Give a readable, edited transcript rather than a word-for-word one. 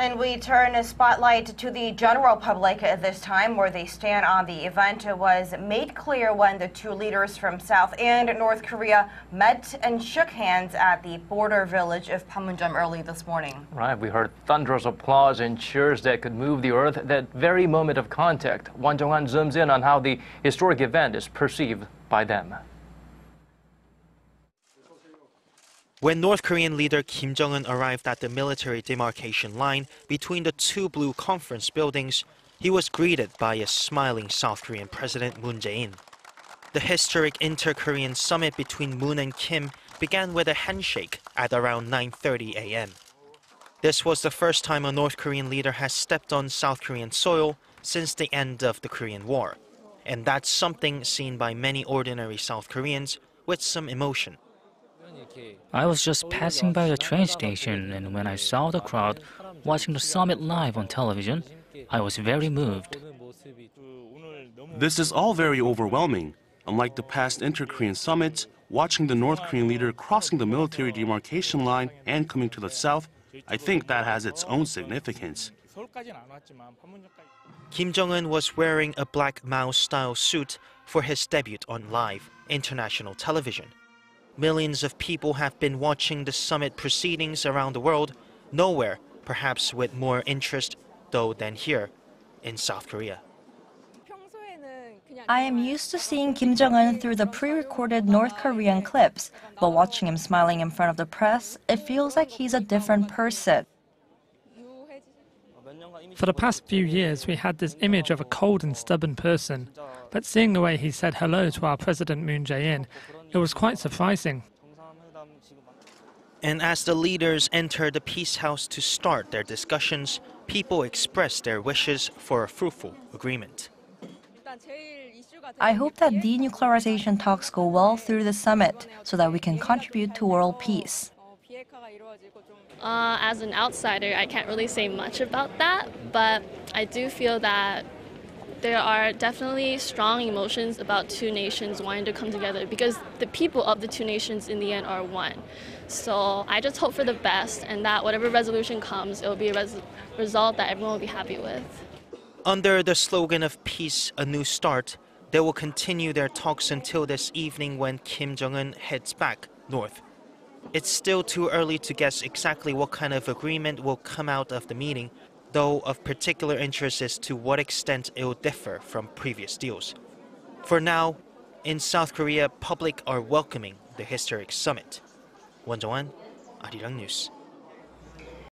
And we turn a spotlight to the general public this time, where they stand on the event was made clear when the two leaders from South and North Korea met and shook hands at the border village of Panmunjom early this morning. Right, we heard thunderous applause and cheers that could move the earth at that very moment of contact. Jung-hwan zooms in on how the historic event is perceived by them. When North Korean leader Kim Jong-un arrived at the Military Demarcation Line between the two blue conference buildings, he was greeted by a smiling South Korean President Moon Jae-in. The historic inter-Korean summit between Moon and Kim began with a handshake at around 9:30 a.m. This was the first time a North Korean leader has stepped on South Korean soil since the end of the Korean War. And that's something seen by many ordinary South Koreans with some emotion. I was just passing by the train station, and when I saw the crowd watching the summit live on television, I was very moved. This is all very overwhelming. Unlike the past inter-Korean summits, watching the North Korean leader crossing the military demarcation line and coming to the south, I think that has its own significance. Kim Jong-un was wearing a black Mao-style suit for his debut on live international television. Millions of people have been watching the summit proceedings around the world, nowhere perhaps with more interest, though, than here in South Korea. I am used to seeing Kim Jong-un through the pre-recorded North Korean clips, but watching him smiling in front of the press, it feels like he's a different person. For the past few years, we had this image of a cold and stubborn person, but seeing the way he said hello to our President Moon Jae-in, it was quite surprising. And as the leaders enter the peace house to start their discussions, people express their wishes for a fruitful agreement. I hope that denuclearization talks go well through the summit so that we can contribute to world peace. As an outsider, I can't really say much about that, but I do feel that there are definitely strong emotions about two nations wanting to come together, because the people of the two nations in the end are one. So I just hope for the best, and that whatever resolution comes, it will be a result that everyone will be happy with. Under the slogan of peace, a new start, they will continue their talks until this evening when Kim Jong-un heads back north. It's still too early to guess exactly what kind of agreement will come out of the meeting, though of particular interest is to what extent it will differ from previous deals. For now, in South Korea, public are welcoming the historic summit. Jung-hwan, Arirang News.